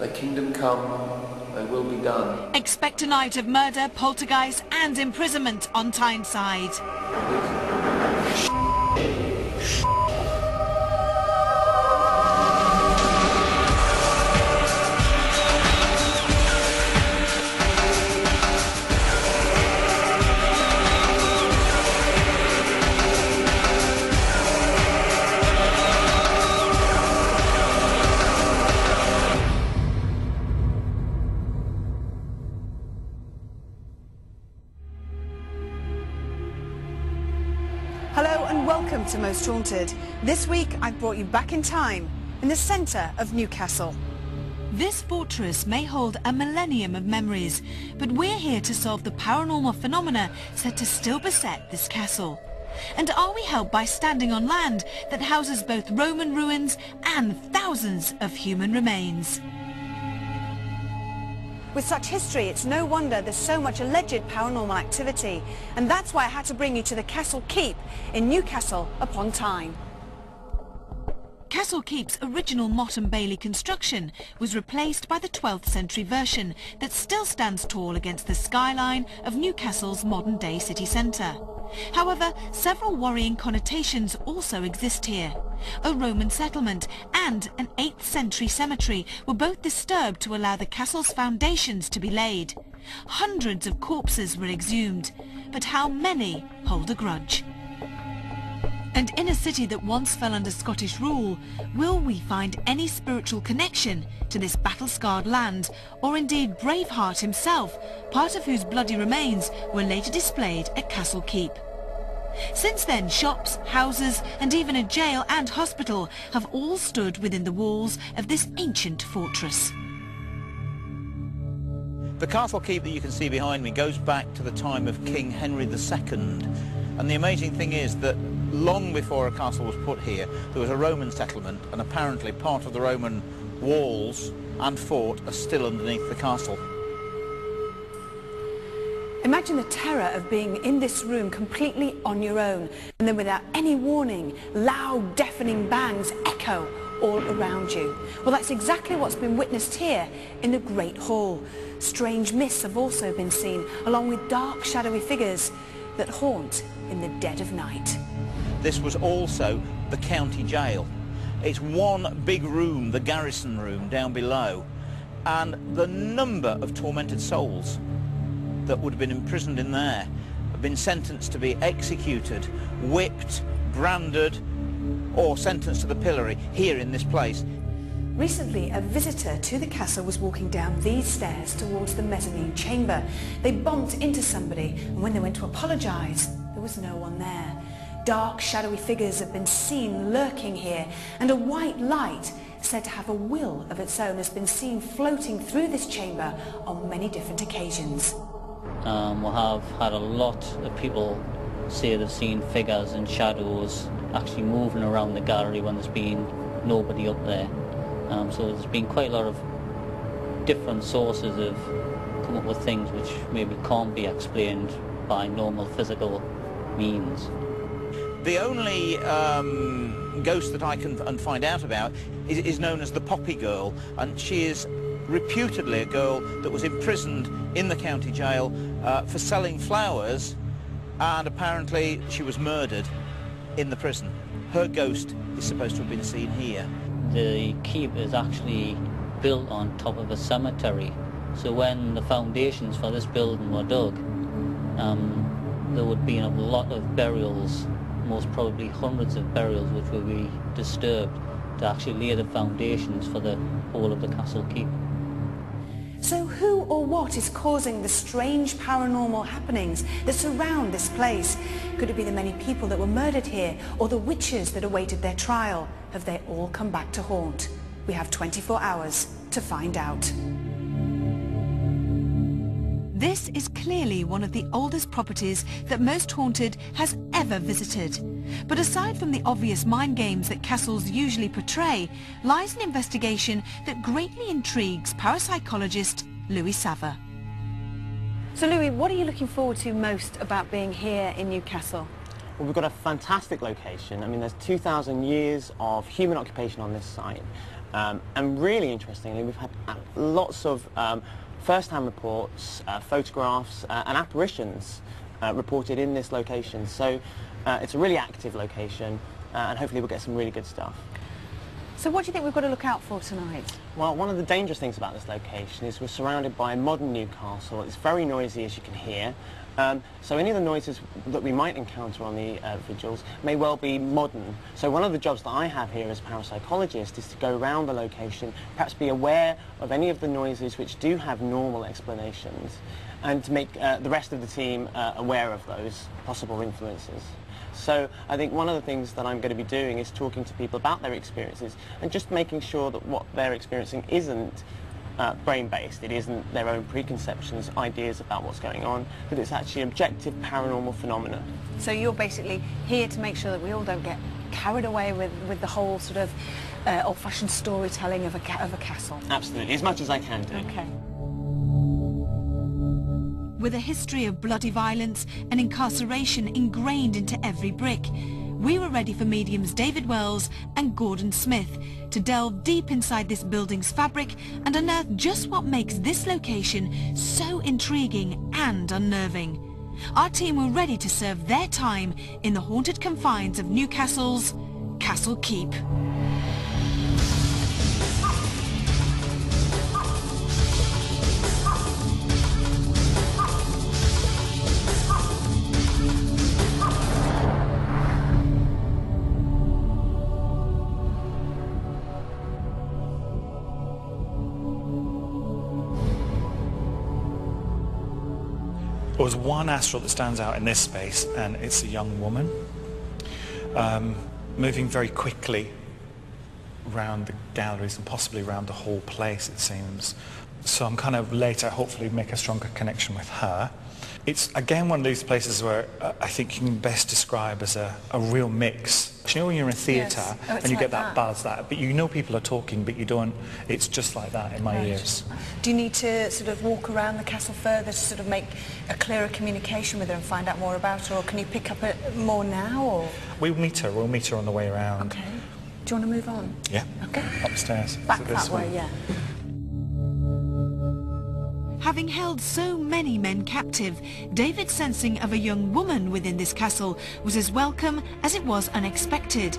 Thy kingdom come, thy will be done. Expect a night of murder, poltergeist and imprisonment on Tyneside. Hello and welcome to Most Haunted. This week I've brought you back in time, in the centre of Newcastle. This fortress may hold a millennium of memories, but we're here to solve the paranormal phenomena said to still beset this castle. And are we helped by standing on land that houses both Roman ruins and thousands of human remains? With such history, it's no wonder there's so much alleged paranormal activity, and that's why I had to bring you to the Castle Keep in Newcastle upon Tyne. Castle Keep's original Motte and Bailey construction was replaced by the 12th century version that still stands tall against the skyline of Newcastle's modern-day city centre. However, several worrying connotations also exist here. A Roman settlement and an 8th century cemetery were both disturbed to allow the castle's foundations to be laid. Hundreds of corpses were exhumed, but how many hold a grudge? And in a city that once fell under Scottish rule, will we find any spiritual connection to this battle-scarred land, or indeed Braveheart himself, part of whose bloody remains were later displayed at Castle Keep? Since then, shops, houses and even a jail and hospital have all stood within the walls of this ancient fortress. The Castle Keep that you can see behind me goes back to the time of King Henry II. And the amazing thing is that long before a castle was put here, there was a Roman settlement, and apparently part of the Roman walls and fort are still underneath the castle. Imagine the terror of being in this room completely on your own, and then without any warning, loud, deafening bangs echo all around you. Well, that's exactly what's been witnessed here in the Great Hall. Strange mists have also been seen, along with dark, shadowy figures that haunt in the dead of night. This was also the county jail. It's one big room, the garrison room, down below, and the number of tormented souls that would have been imprisoned in there have been sentenced to be executed, whipped, branded, or sentenced to the pillory here in this place. Recently, a visitor to the castle was walking down these stairs towards the mezzanine chamber. They bumped into somebody, and when they went to apologise, there was no one there. Dark, shadowy figures have been seen lurking here, and a white light, said to have a will of its own, has been seen floating through this chamber on many different occasions. We have had a lot of people say they've seen figures and shadows actually moving around the gallery when there's been nobody up there. So there's been quite a lot of different sources have come up with things which maybe can't be explained by normal physical means. The only ghost that I can find out about is known as the Poppy Girl, and she is reputedly a girl that was imprisoned in the county jail for selling flowers, and apparently she was murdered in the prison. Her ghost is supposed to have been seen here. The keep is actually built on top of a cemetery, so when the foundations for this building were dug, there would be a lot of burials, most probably hundreds of burials, which would be disturbed to actually lay the foundations for the whole of the Castle Keep. So who or what is causing the strange paranormal happenings that surround this place? Could it be the many people that were murdered here, or the witches that awaited their trial? Have they all come back to haunt? We have 24 hours to find out. This is clearly one of the oldest properties that Most Haunted has ever visited. But aside from the obvious mind games that castles usually portray, lies an investigation that greatly intrigues parapsychologist Louis Sava. So Louis, what are you looking forward to most about being here in Newcastle? Well, we've got a fantastic location. I mean, there's 2,000 years of human occupation on this site. And really interestingly, we've had lots of first-hand reports, photographs and apparitions reported in this location. So it's a really active location, and hopefully we'll get some really good stuff. So what do you think we've got to look out for tonight? Well, one of the dangerous things about this location is we're surrounded by modern Newcastle. It's very noisy, as you can hear. So any of the noises that we might encounter on the vigils may well be modern. So one of the jobs that I have here as a parapsychologist is to go around the location, perhaps be aware of any of the noises which do have normal explanations, and to make the rest of the team aware of those possible influences. So I think one of the things that I'm going to be doing is talking to people about their experiences and just making sure that what they're experiencing isn't brain-based. It isn't their own preconceptions, ideas about what's going on, but it's actually objective paranormal phenomena. So you're basically here to make sure that we all don't get carried away with the whole sort of old-fashioned storytelling of a castle. Absolutely, as much as I can do. Okay. With a history of bloody violence and incarceration ingrained into every brick, we were ready for mediums David Wells and Gordon Smith to delve deep inside this building's fabric and unearth just what makes this location so intriguing and unnerving. Our team were ready to serve their time in the haunted confines of Newcastle's Castle Keep. There's one astral that stands out in this space, and it's a young woman moving very quickly around the galleries and possibly around the whole place, it seems. So I'm kind of later hopefully make a stronger connection with her. It's again one of these places where I think you can best describe as a real mix. You know when you're in a theatre Yes. and you get that buzz, but you know people are talking, but you don't. It's just like that in my ears. Do you need to sort of walk around the castle further to sort of make a clearer communication with her and find out more about her, or can you pick up more now? Or We'll meet her on the way around. okay. Do you want to move on? Yeah. Okay. Upstairs. Back So this that way, yeah. Having held so many men captive, David's sensing of a young woman within this castle was as welcome as it was unexpected.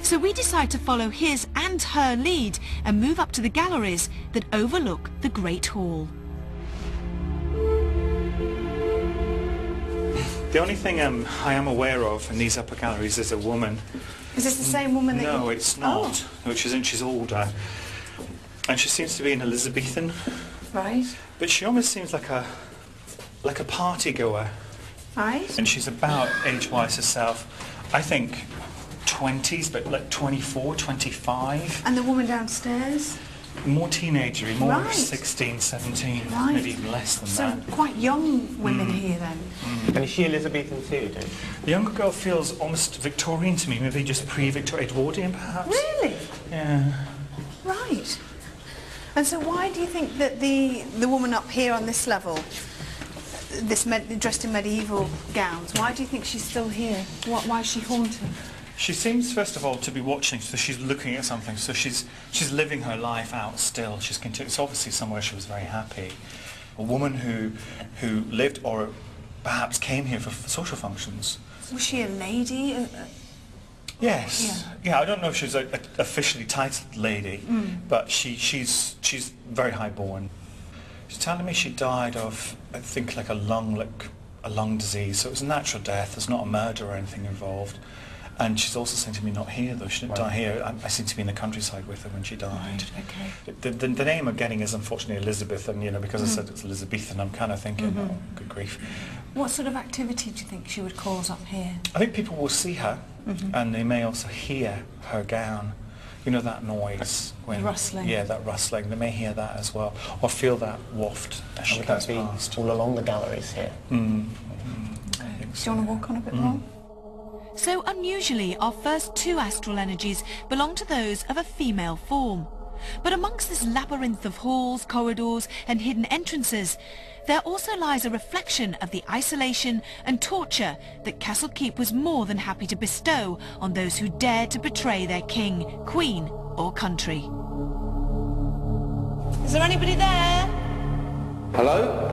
So we decide to follow his and her lead and move up to the galleries that overlook the Great Hall. The only thing I am aware of in these upper galleries is a woman. Is this the same woman that No, you... it's not. Oh. No, she's older. And she seems to be an Elizabethan. Right. But she almost seems like a party goer. Right. And she's about age-wise herself. I think 20s, but like 24, 25. And the woman downstairs? More teenagery, more Right. 16, 17, Right. maybe even less than So that. quite young women here then. And is she Elizabethan too, do you? The younger girl feels almost Victorian to me, maybe just pre-Victorian, Edwardian perhaps. Really? Yeah. Right. And so why do you think that the woman up here on this level, dressed in medieval gowns, why do you think she's still here? Why is she haunted? She seems, first of all, to be watching, so she's looking at something, so she's living her life out still. It's obviously somewhere she was very happy. A woman who lived or perhaps came here for social functions. Was she a lady? Yes. Yeah, I don't know if she's an officially titled lady, but she's very highborn. She's telling me she died of, I think, like a lung disease, so it was a natural death. There's not a murder or anything involved. And she's also saying to me, not here though, she didn't die here. I seem to be in the countryside with her when she died. Okay. The name I'm getting is unfortunately Elizabeth, and because I said it's Elizabethan, I'm kind of thinking, oh, good grief. What sort of activity do you think she would cause up here? I think people will see her, and they may also hear her gown. You know that noise? The rustling. Yeah, that rustling. They may hear that as well, or feel that waft as she Would goes that be past. all along the galleries here? Do you want to walk on a bit more? So unusually, our first two astral energies belong to those of a female form. But amongst this labyrinth of halls, corridors and hidden entrances, there also lies a reflection of the isolation and torture that Castle Keep was more than happy to bestow on those who dared to betray their king, queen or country. Is there anybody there? Hello?